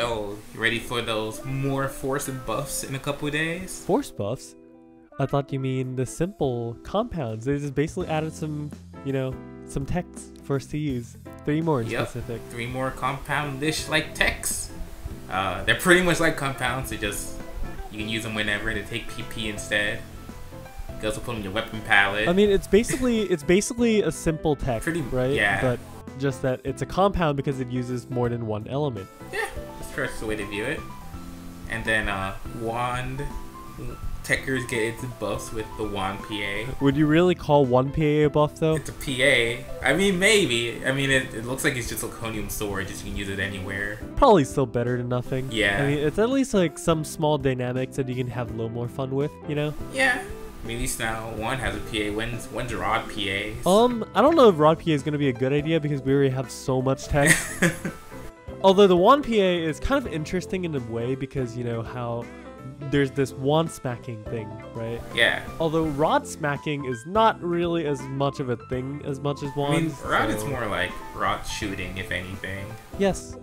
So, you ready for those more force buffs in a couple of days? Force buffs? I thought you mean the simple compounds. They just basically added some, you know, some techs for us to use. 3 more in specific. 3 more compound-ish like techs. They're pretty much like compounds. They just, you can use them whenever to take PP instead. You can also put them in your weapon palette. I mean, it's basically a simple tech, right? Yeah. But just that it's a compound because it uses more than one element. Yeah, that's the way to view it. And then wand techers get its buffs with the wand PA. Would you really call one PA a buff though? It's a PA. I mean, maybe. I mean, it looks like it's just a Laconium sword, just you can use it anywhere. Probably still better than nothing. Yeah. I mean, it's at least like some small dynamics that you can have a little more fun with, you know? Yeah. I mean, at least now one has a PA. When's rod PAs? I don't know if rod PA is going to be a good idea because we already have so much tech. Although the wand PA is kind of interesting in a way because, you know, how there's this wand smacking thing, right? Yeah. Although rod smacking is not really as much of a thing as much as wand. I mean, rod is more like rod shooting, if anything. Yes.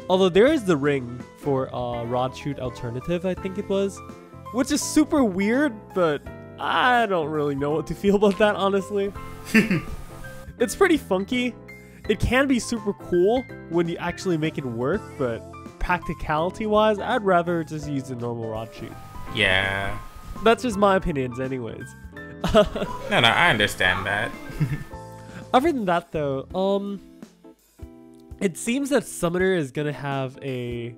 Although there is the ring for rod shoot alternative, I think it was, which is super weird, but I don't really know what to feel about that, honestly. It's pretty funky. It can be super cool when you actually make it work, but practicality-wise, I'd rather just use the normal rod shoot. Yeah. That's just my opinions anyways. No, I understand that. Other than that, though, it seems that Summoner is gonna have a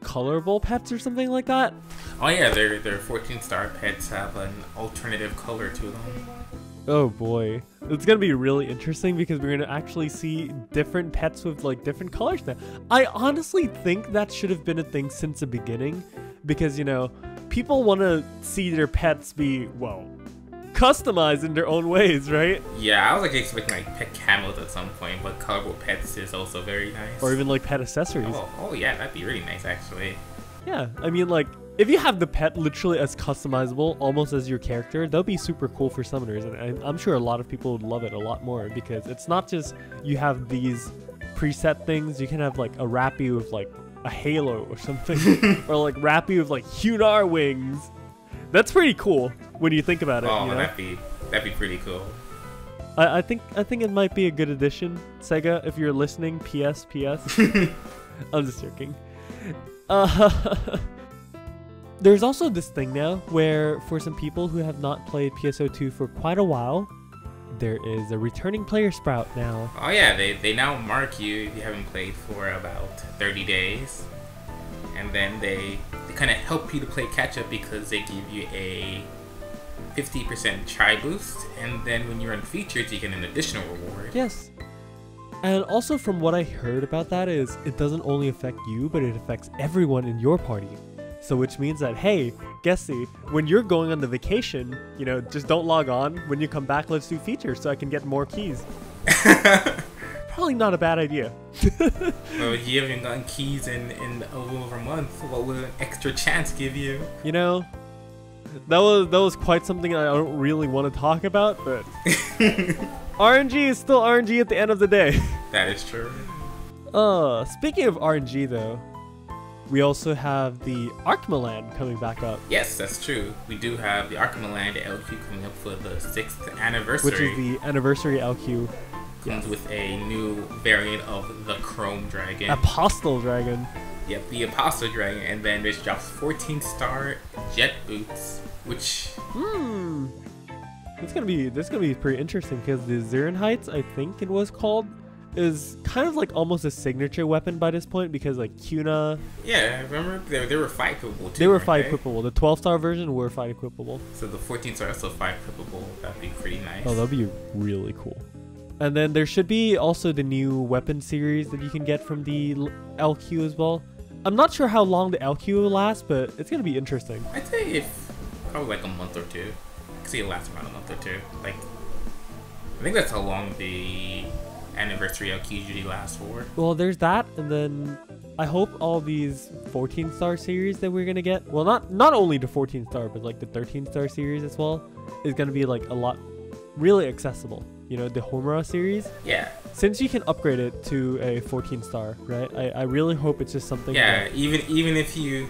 colorable pets or something like that. Oh yeah, their 14-star pets have an alternative color to them. Oh boy, it's gonna be really interesting because we're gonna actually see different pets with like different colors now. I honestly think that should have been a thing since the beginning because, you know, people want to see their pets be, well, customized in their own ways, right? Yeah, I was like expecting like pet camos at some point, but colorful pets is also very nice. Or even like pet accessories. Oh yeah, that'd be really nice actually. Yeah, I mean, like, if you have the pet literally as customizable, almost as your character, that'll be super cool for summoners, and I'm sure a lot of people would love it a lot more because it's not just you have these preset things. You can have like a Rappy with like a halo or something, or like Rappy with like Hunar wings. That's pretty cool when you think about it. Oh, you know? that'd be pretty cool. I think it might be a good addition, Sega. If you're listening, PS. I'm just joking. There's also this thing now where for some people who have not played PSO2 for quite a while, there is a returning player sprout now. Oh yeah, they now mark you if you haven't played for about 30 days. And then they kind of help you to play catch up because they give you a 50% try boost, and then when you're in features you get an additional reward. Yes. And also from what I heard about that is it doesn't only affect you, but it affects everyone in your party. So which means that, hey, Gesti, when you're going on the vacation, you know, just don't log on. When you come back, let's do features so I can get more keys. Probably not a bad idea. Well, you haven't gotten keys in over a month. What will an extra chance give you? You know, that was quite something I don't really want to talk about, but RNG is still RNG at the end of the day. That is true. Speaking of RNG though, we also have the Arkma Land coming back up. Yes, that's true. We do have the Arkma Land LQ coming up for the 6th anniversary. Which is the anniversary LQ. Comes with a new variant of the Chrome Dragon. Apostle Dragon. Yep, the Apostle Dragon, and then this drops 14-star jet boots, which This gonna be pretty interesting because the Zirin Heights, I think it was called, is kind of like almost a signature weapon by this point because like Cuna. Yeah, remember they were 5 equipable too. They were 5 equipable. The 12-star version were 5 equipable. So the 14-star also 5 equipable. That'd be pretty nice. Oh, that'd be really cool. And then there should be also the new weapon series that you can get from the LQ as well. I'm not sure how long the LQ will last, but it's gonna be interesting. I'd say if probably like a month or two. I could see it last around a month or two. Like, I think that's how long the anniversary LQ usually lasts for. Well, there's that, and then I hope all these 14-star series that we're gonna get, well, not only the 14-star, but like the 13-star series as well, is gonna be like a lot really accessible. you know, the Homura series. Yeah. Since you can upgrade it to a 14-star, right? I really hope it's just something. Yeah, even if you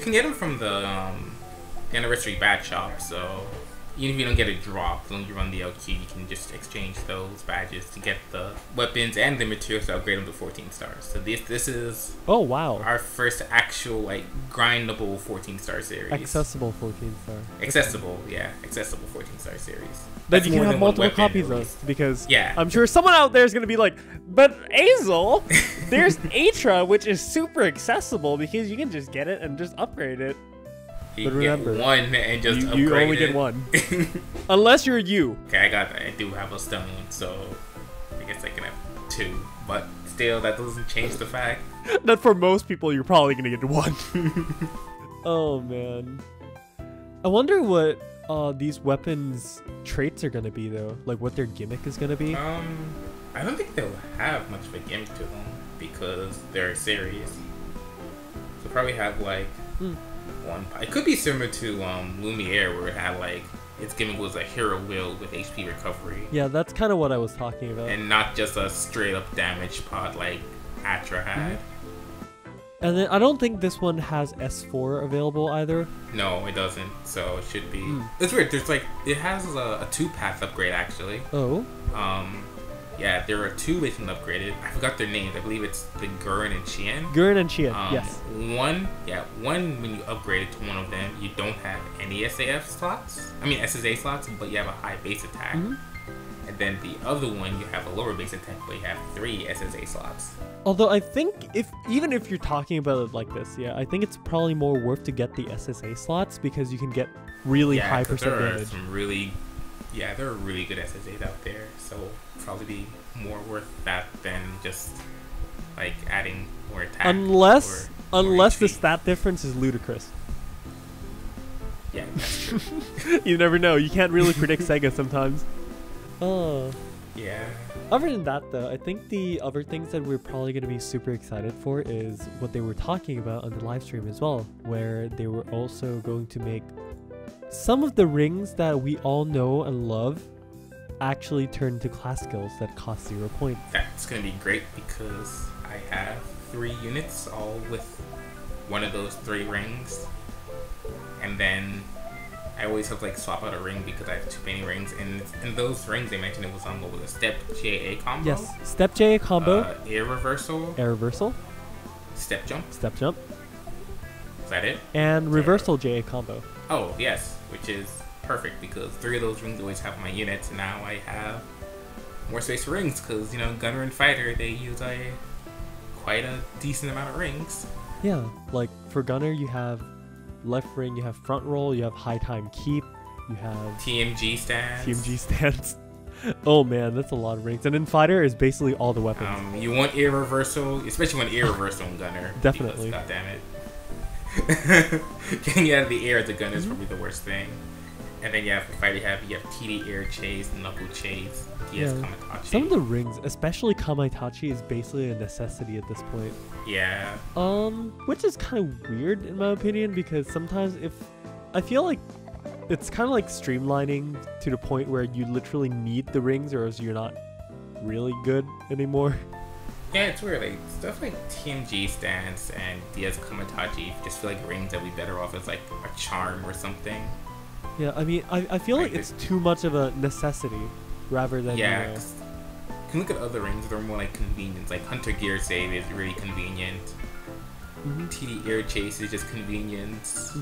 can get them from the anniversary badge shop, so even if you don't get a drop, as long as you run the LQ, you can just exchange those badges to get the weapons and the materials to upgrade them to 14 stars. So this is our first actual like grindable 14-star series. Accessible 14-star. Accessible 14-star series. That you can have multiple copies of, because I'm sure someone out there is going to be like, but Azel, there's Atra, which is super accessible because you can just get it and just upgrade it. You remember, get one and just upgrade you only get one. Unless you're you. Okay, I do have a stone, so I guess I can have 2. But still, that doesn't change the fact that for most people, you're probably going to get 1. Oh, man. I wonder what these weapons traits are going to be, though. Like, what their gimmick is going to be. I don't think they'll have much of a gimmick to them because they're a series. They'll probably have, like... one. It could be similar to Lumiere, where it had like its gimmick was a hero will with HP recovery. Yeah, that's kind of what I was talking about. And not just a straight up damage pod like Atra had. And then I don't think this one has S4 available either. No, it doesn't. So it should be. It's weird. There's like it has a 2-path upgrade actually. Oh. Yeah, there are 2 ways to upgrade it. I forgot their names. I believe it's the Gurren and Chien. Gurren and Chien, yes. One, when you upgrade it to one of them, you don't have any SSA slots, but you have a high base attack. And then the other one, you have a lower base attack, but you have 3 SSA slots. Although I think even if you're talking about it like this, I think it's probably more worth to get the SSA slots because you can get really high percent damage. There are really good SSAs out there, so probably be more worth that than just like adding more attack. Unless the stat difference is ludicrous. Yeah, that's true. You never know. You can't really predict Sega sometimes. Oh. Yeah. Other than that, though, I think the other things that we're probably going to be super excited for is what they were talking about on the live stream as well, where they were also going to make some of the rings that we all know and love actually turn into class skills that cost 0 points. That's going to be great because I have 3 units all with one of those 3 rings. And then I always have to like swap out a ring because I have too many rings. And in those rings they mentioned it was on a step JA combo. Yes, step JA combo. Air reversal. Air reversal. Step jump. Step jump. Is that it? And reversal JA combo. Oh, yes, which is perfect because 3 of those rings always have my units, and now I have more space for rings because, you know, Gunner and Fighter, they use quite a decent amount of rings. Yeah, like for Gunner, you have left ring, you have front roll, you have high time keep, you have TMG stands. Oh man, that's a lot of rings. And in Fighter is basically all the weapons. You want air reversal, especially when air reversal in Gunner. Definitely. God damn it. Getting out of the air as a gunner is probably the worst thing. And then for Fighter you have TD air chase, knuckle chase, DS Kamitachi. Some of the rings, especially Kamitachi, is basically a necessity at this point. Yeah. Which is kind of weird in my opinion because sometimes I feel like it's kind of like streamlining to the point where you literally need the rings or else you're not really good anymore. Yeah, it's weird. Like stuff like TMG stance and DS Kamitachi just feel like rings that we better off as like a charm or something. Yeah, I mean, I feel like it's too much of a necessity rather than. Yeah, you can look at other rings that are more like convenience. Like Hunter Gear Save is really convenient. TD Air Chase is just convenience.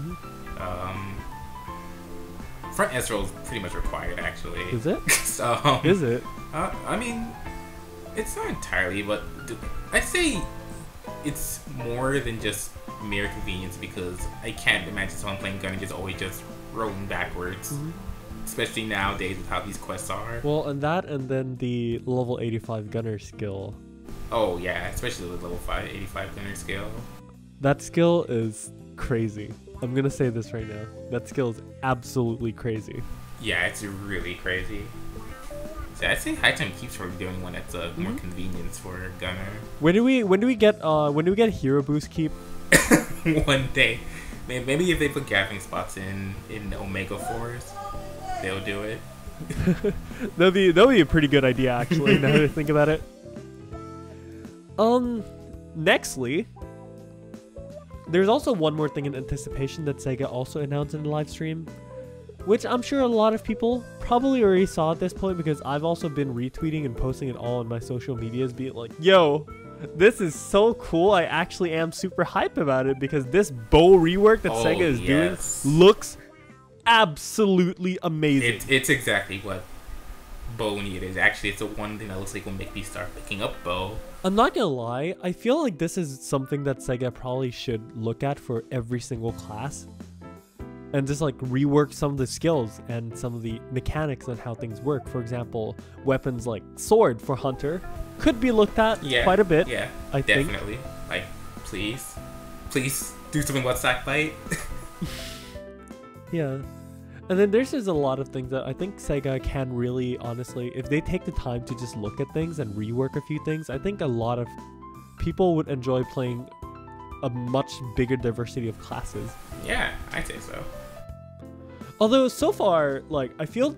Front S roll is pretty much required, actually. Is it? So, is it? I mean, it's not entirely, but I'd say it's more than just mere convenience because I can't imagine someone playing gun and just always just rolling backwards. Especially nowadays with how these quests are. Well, and then the level 85 gunner skill. Oh yeah, especially the level 85 gunner skill. That skill is crazy. I'm gonna say this right now. That skill is absolutely crazy. Yeah, it's really crazy. So I'd say High Time Keeps probably the only one that's more convenience for a gunner. When do we get Hero Boost Keep? One day. Maybe if they put gathering spots in Omega Force, they'll do it. That'd be a pretty good idea, actually, now that I think about it. Nextly, there's also one more thing in anticipation that Sega also announced in the live stream, which I'm sure a lot of people probably already saw at this point, because I've also been retweeting and posting it all on my social medias, being like, yo, this is so cool. I actually am super hype about it, because this bow rework that Sega is doing looks absolutely amazing. It's exactly what bow needed. Actually, it's the one thing that looks like will make me start picking up bow. I'm not gonna lie, I feel like this is something that Sega probably should look at for every single class, and just like rework some of the skills and some of the mechanics on how things work. For example, weapons like sword for Hunter could be looked at quite a bit. Yeah, I definitely. think. Like, please do something about sack bite. Yeah. And then there's just a lot of things that I think Sega can really, honestly, if they take the time to just look at things and rework a few things, I think a lot of people would enjoy playing a much bigger diversity of classes. Yeah, I'd say so. Although so far, like, I feel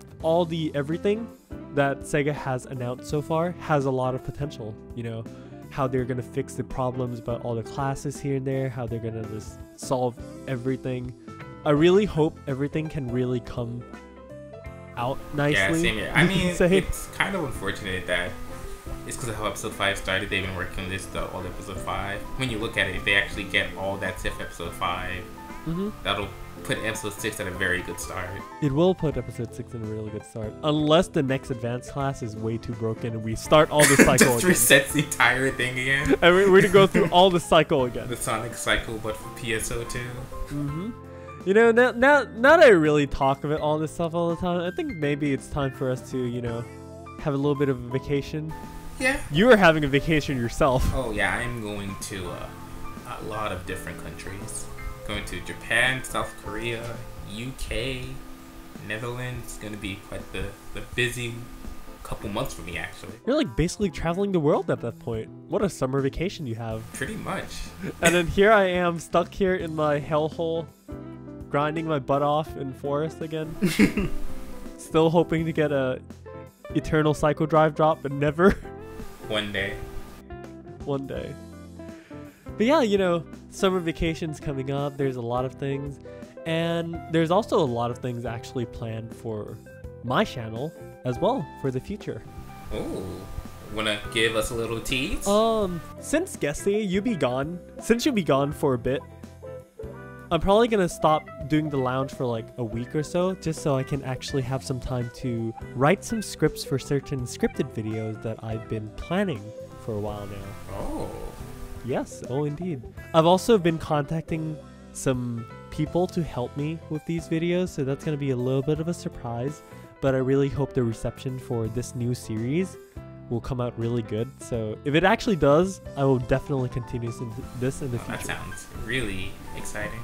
everything that Sega has announced so far has a lot of potential. You know, how they're going to fix the problems about all the classes here and there, how they're going to just solve everything. I really hope everything can really come out nicely. Yeah, same here. I mean, say. It's kind of unfortunate that it's because of how episode 5 started. They've been working on this all episode 5. When you look at it, if they actually get all that stuff episode 5, that'll put episode 6 at a very good start. It will put episode 6 in a really good start. Unless the next advanced class is way too broken and we start all the cycle again. Just resets the entire thing again. And we're going to go through all the cycle again. The Sonic cycle, but for PSO2. You know, now that I really talk about all this stuff all the time, I think maybe it's time for us to, you know, have a little bit of a vacation. Yeah. You are having a vacation yourself. Oh, yeah. I'm going to a lot of different countries. Going to Japan, South Korea, UK, Netherlands. It's going to be quite the busy couple months for me, actually. You're like basically traveling the world at that point. What a summer vacation you have. Pretty much. And then here I am stuck here in my hellhole, grinding my butt off in forest again. Still hoping to get a eternal Psycho Drive drop, but never. One day. One day. But yeah, you know, summer vacation's coming up. There's a lot of things. And there's also a lot of things actually planned for my channel as well for the future. Oh, wanna give us a little tease? Since Gesti, you'll be gone for a bit, I'm probably gonna stop doing the lounge for like a week or so, just so I can actually have some time to write some scripts for certain scripted videos that I've been planning for a while now. Oh. Yes, oh indeed. I've also been contacting some people to help me with these videos, so that's gonna be a little bit of a surprise, but I really hope the reception for this new series will come out really good. So if it actually does, I will definitely continue this in the future. That sounds really exciting.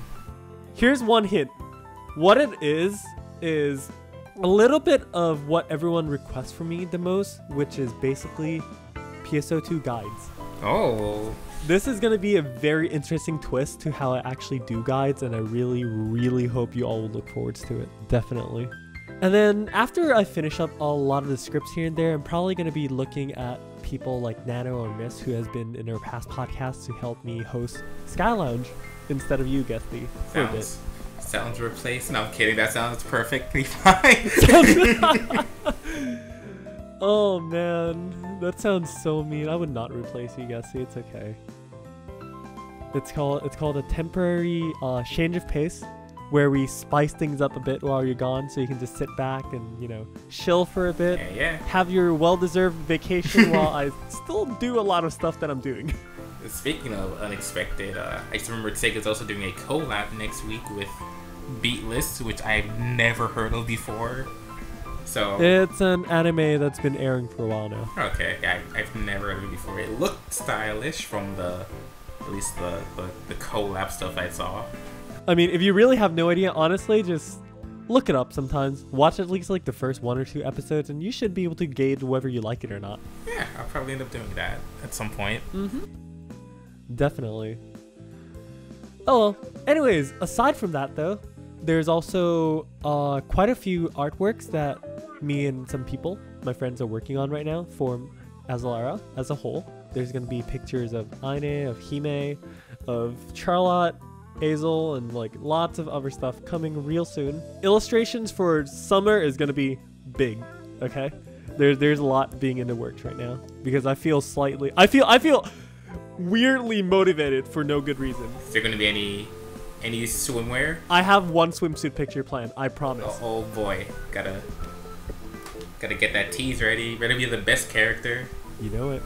Here's one hint. What it is a little bit of what everyone requests from me the most, which is basically PSO2 guides. Oh. This is going to be a very interesting twist to how I actually do guides, and I really, really hope you all will look forward to it. Definitely. And then after I finish up a lot of the scripts here and there, I'm probably going to be looking at people like Nano or Miss, who has been in our past podcasts to help me host SkyLounge instead of you, Gesti, for a bit. Sounds replaced. No, I'm kidding. That sounds perfectly fine. Oh man, that sounds so mean. I would not replace you, Gesti. It's okay. It's called a temporary change of pace, where we spice things up a bit while you're gone, so you can just sit back and, you know, chill for a bit. Yeah. Have your well-deserved vacation while I still do a lot of stuff that I'm doing. Speaking of unexpected, I just remember Sega's also doing a collab next week with Beatless, which I've never heard of before. So it's an anime that's been airing for a while now. Okay, I've never heard of it before. It looked stylish from at least the collab stuff I saw. I mean, if you really have no idea, honestly, just look it up sometimes. Watch at least like the first 1 or 2 episodes, and you should be able to gauge whether you like it or not. Yeah, I'll probably end up doing that at some point. Definitely. Oh well. Anyways, aside from that though, there's also quite a few artworks that me and some people, my friends, are working on right now for Azalara as a whole. There's going to be pictures of Aine, of Hime, of Charlotte, Hazel, and like lots of other stuff coming real soon. Illustrations for summer is going to be big, okay? There's a lot being in the works right now because I feel weirdly motivated for no good reason. Is there going to be any swimwear? I have one swimsuit picture planned, I promise. Oh boy, gotta get that tease ready. Ready to be the best character. You know it.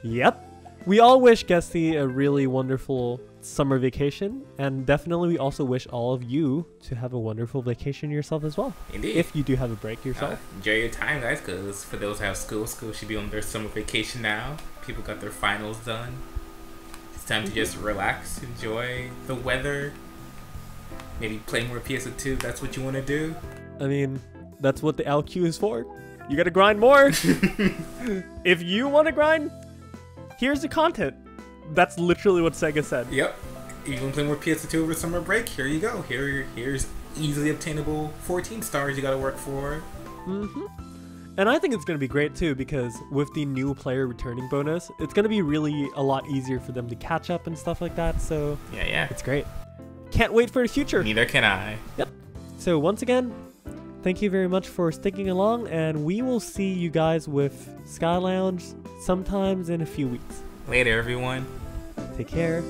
Yep. We all wish Gesti a really wonderful summer vacation, and definitely we also wish all of you to have a wonderful vacation yourself as well. Indeed. If you do have a break yourself. Enjoy your time, guys, because for those who have school should be on their summer vacation now. People got their finals done. It's time to just relax, enjoy the weather, maybe play more PSO2 if that's what you want to do. I mean, that's what the LQ is for. You gotta grind more. If you want to grind, here's the content. That's literally what SEGA said. Yep. You want to play more PSO2 over summer break? Here you go. Here's easily obtainable 14 stars you gotta work for. And I think it's going to be great too, because with the new player returning bonus, it's going to be really a lot easier for them to catch up and stuff like that. So yeah, it's great. Can't wait for the future. Neither can I. Yep. So once again, thank you very much for sticking along, and we will see you guys with SkyLounge sometimes in a few weeks. Later, everyone. Take care.